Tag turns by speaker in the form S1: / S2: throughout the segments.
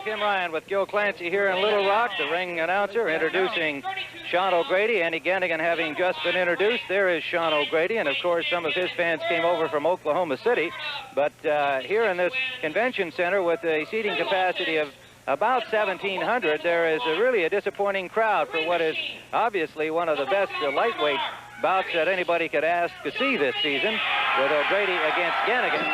S1: Tim Ryan with Gil Clancy here in Little Rock, the ring announcer introducing Sean O'Grady. Andy Ganigan having just been introduced. There is Sean O'Grady, and of course some of his fans came over from Oklahoma City. But here in this convention center with a seating capacity of about 1,700, there is really a disappointing crowd for what is obviously one of the best lightweight bouts that anybody could ask to see this season, with O'Grady against Ganigan.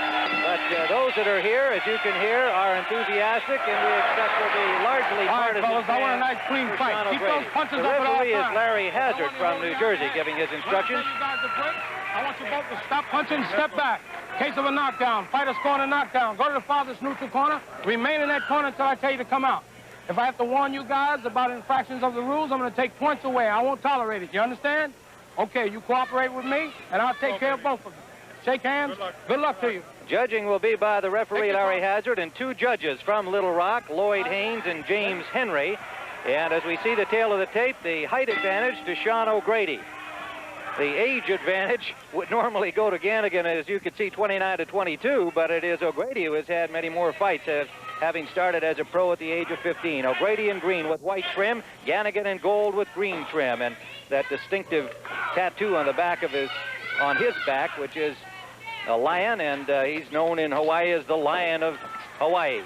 S1: But those that are here, as you can hear, are enthusiastic, and we expect will be largely partisan.
S2: All right, fellas, I want a nice clean fight. Keep those punches up at all times.
S1: The referee is Larry Hazard from New Jersey giving his instructions.
S2: I want you both to stop punching, step back. Case of a knockdown, fighter's corner knockdown. Go to the farthest neutral corner, remain in that corner until I tell you to come out. If I have to warn you guys about infractions of the rules, I'm going to take points away. I won't tolerate it. You understand? Okay, you cooperate with me, and I'll take care of both of you. Shake hands. Good luck to you.
S1: Judging will be by the referee, Larry Hazard, and two judges from Little Rock, Lloyd Haynes and James Henry. And as we see the tail of the tape, the height advantage to Sean O'Grady. The age advantage would normally go to Ganigan, as you can see, 29 to 22, but it is O'Grady who has had many more fights, having started as a pro at the age of 15. O'Grady in green with white trim, Ganigan in gold with green trim, and that distinctive tattoo on the back of his back, which is a lion, and he's known in Hawaii as the Lion of Hawaii.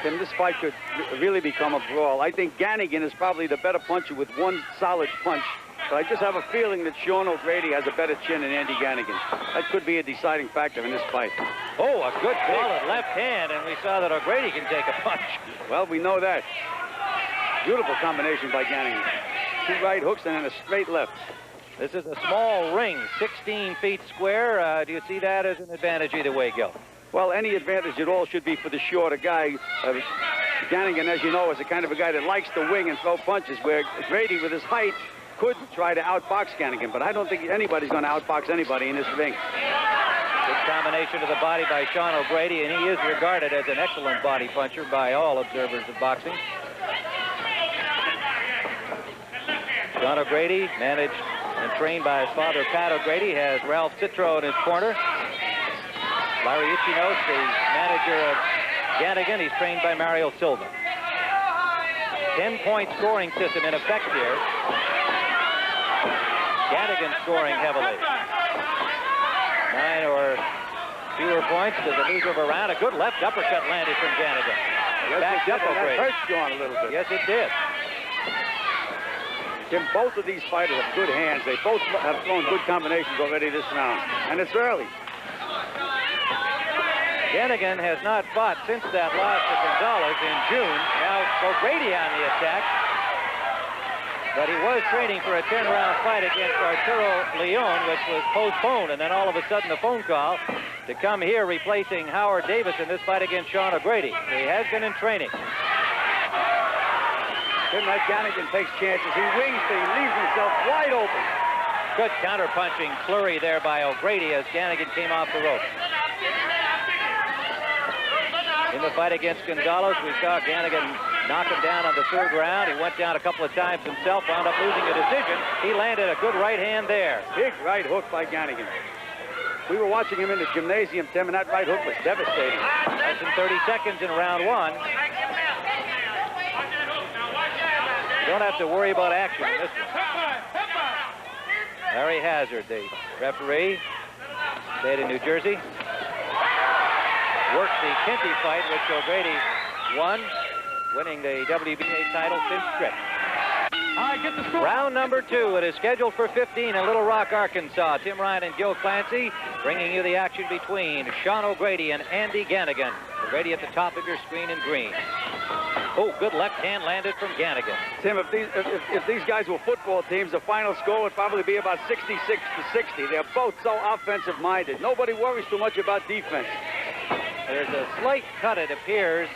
S3: Tim, this fight could really become a brawl. I think Ganigan is probably the better puncher with one solid punch, but I just have a feeling that Sean O'Grady has a better chin than Andy Ganigan. That could be a deciding factor in this fight.
S1: Oh, a good solid left hand, and we saw that O'Grady can take a punch.
S3: Well, we know that. Beautiful combination by Ganigan. Two right hooks and then a straight left.
S1: This is a small ring, 16 feet square. Do you see that as an advantage either way, Gil?
S3: Well, any advantage at all should be for the shorter guy. Ganigan, as you know, is the kind of a guy that likes to wing and throw punches, where Grady, with his height, could try to outbox Ganigan, but I don't think anybody's going to outbox anybody in this ring.
S1: Good combination to the body by Sean O'Grady, and he is regarded as an excellent body puncher by all observers of boxing. Sean O'Grady, managed and trained by his father, Pat O'Grady, has Ralph Citro in his corner. Larry Ichinos, the manager of Ganigan, he's trained by Mario Silva. 10-point scoring system in effect here. Ganigan scoring heavily. 9 or fewer points to the loser of a round. A good left uppercut landed from Ganigan. Backed up O'Grady.
S3: That hurt Sean a little bit.
S1: Yes, it did.
S3: Tim, both of these fighters have good hands. They both have thrown good combinations already this round, and it's early.
S1: Ganigan has not fought since that loss to Gonzalez in June. Now O'Grady on the attack. But he was training for a 10-round fight against Arturo Leon, which was postponed. And then all of a sudden the phone call to come here replacing Howard Davis in this fight against Sean O'Grady. So he has been in training.
S3: Tim, that Ganigan takes chances. He wings, he leaves himself wide open.
S1: Good counter-punching flurry there by O'Grady as Ganigan came off the rope. In the fight against Gonzalez, we saw Ganigan knock him down on the third round. He went down a couple of times himself, wound up losing a decision. He landed a good right hand there.
S3: Big right hook by Ganigan. We were watching him in the gymnasium, Tim, and that right hook was devastating.
S1: Less than 30 seconds in round one. You don't have to worry about action in this one. Larry Hazard, the referee, stayed in New Jersey. Worked the Kinty fight, which O'Grady won, winning the WBA title since stripped. Round number 2. It is scheduled for 15 in Little Rock, Arkansas. Tim Ryan and Gil Clancy bringing you the action between Sean O'Grady and Andy Ganigan. O'Grady at the top of your screen in green. Oh, good left hand landed from Ganigan.
S3: Tim, if these guys were football teams, the final score would probably be about 66 to 60. They're both so offensive-minded. Nobody worries too much about defense.
S1: There's a slight cut, it appears,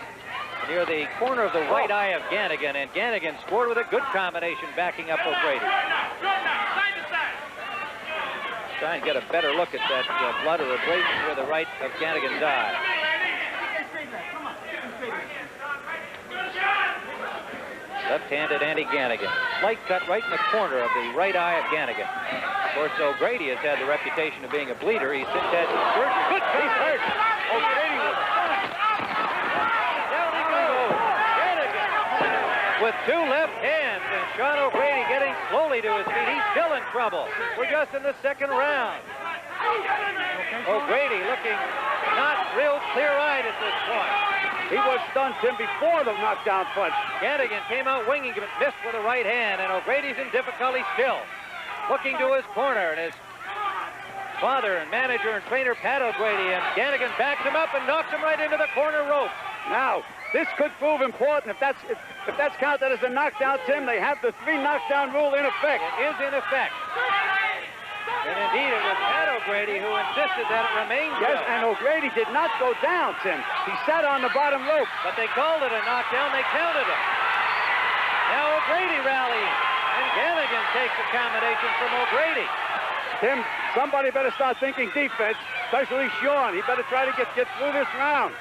S1: near the corner of the right eye of Ganigan, and Ganigan scored with a good combination backing up O'Grady. Try and get a better look at that blood or abrasion near the right of Ganigan's eye. Left-handed Andy Ganigan. Slight cut right in the corner of the right eye of Ganigan. Of course, O'Grady has had the reputation of being a bleeder. He's since had some surgery. Good, he's hurt.
S3: O'Grady was
S1: Down he goes. Ganigan with 2 left hands, and Sean O'Grady getting slowly to his feet. He's still in trouble. We're just in the 2nd round. O'Grady looking not real clear-eyed at this point.
S3: He was stunned, Tim, before the knockdown punch.
S1: Ganigan came out winging, but missed with the right hand, and O'Grady's in difficulty still. Looking to his corner, and his father and manager and trainer, Pat O'Grady, and Ganigan backs him up and knocks him right into the corner rope.
S3: Now, this could prove important. If that's counted as a knockdown, Tim, they have the 3 knockdown rule in effect.
S1: It is in effect. And indeed, it was Pat O'Grady who insisted that it remained so.
S3: Yes, and O'Grady did not go down, Tim. He sat on the bottom rope.
S1: But they called it a knockdown. They counted it. Now O'Grady rallies, and Ganigan takes accommodation from O'Grady.
S3: Tim, somebody better start thinking defense, especially Sean. He better try to get through this round.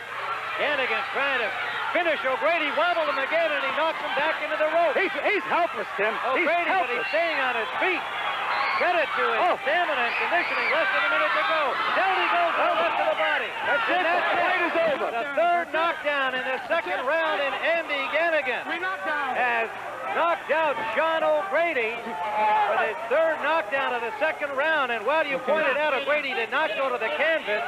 S1: Ganigan trying to finish O'Grady, wobbled him again, and he knocks him back into the rope.
S3: He's helpless, Tim.
S1: O'Grady,
S3: he's
S1: but
S3: helpless.
S1: he's staying on his feet. Credit to his stamina and conditioning. Less than a minute to go. Down he goes to the left of the body.
S3: That's it. The fight is over.
S1: The 3rd knockdown in the 2nd round, in Andy Ganigan
S2: 3 knockdowns.
S1: has knocked out Sean O'Grady for his 3rd knockdown of the 2nd round. And while you pointed out O'Grady did not go to the canvas,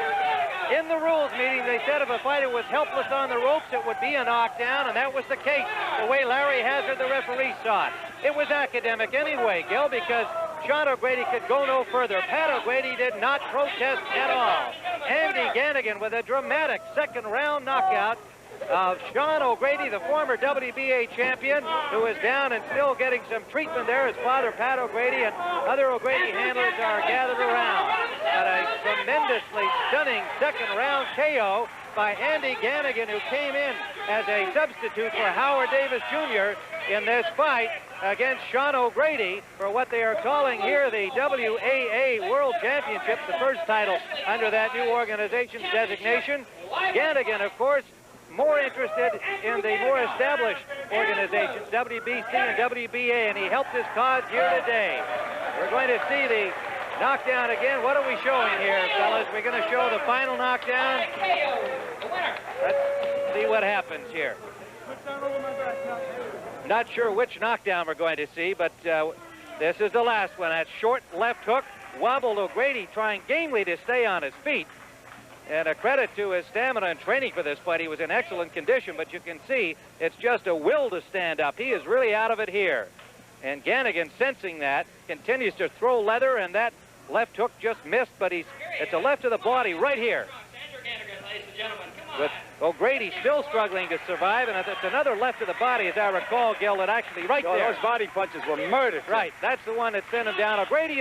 S1: in the rules meeting they said if a fighter was helpless on the ropes, it would be a knockdown, and that was the case, the way Larry Hazard, the referee, saw it. It was academic anyway, Gil, because Sean O'Grady could go no further. Pat O'Grady did not protest at all. Andy Ganigan with a dramatic 2nd round knockout of Sean O'Grady, the former WBA champion, who is down and still getting some treatment there. His father, Pat O'Grady, and other O'Grady handlers are gathered around. But a tremendously stunning 2nd round KO by Andy Ganigan, who came in as a substitute for Howard Davis Jr. in this fight against Sean O'Grady for what they are calling here the WAA World Championship, the first title under that new organization's designation. Ganigan, of course, more interested in the more established organizations, WBC and WBA, and he helped his cause here today. We're going to see the knockdown again. What are we showing here, fellas? We're going to show the final knockdown. Let's see what happens here. Not sure which knockdown we're going to see, but this is the last one. That short left hook wobbled O'Grady, trying gamely to stay on his feet. And a credit to his stamina and training for this fight. He was in excellent condition, but you can see it's just a will to stand up. He is really out of it here. And Ganigan, sensing that, continues to throw leather, and that left hook just missed, but it's a left to the body right here. With O'Grady still struggling to survive, and it's another left to the body, as I recall, Gil, that actually right there.
S3: Those body punches were murdered.
S1: Right, that's the one that sent him down. O'Grady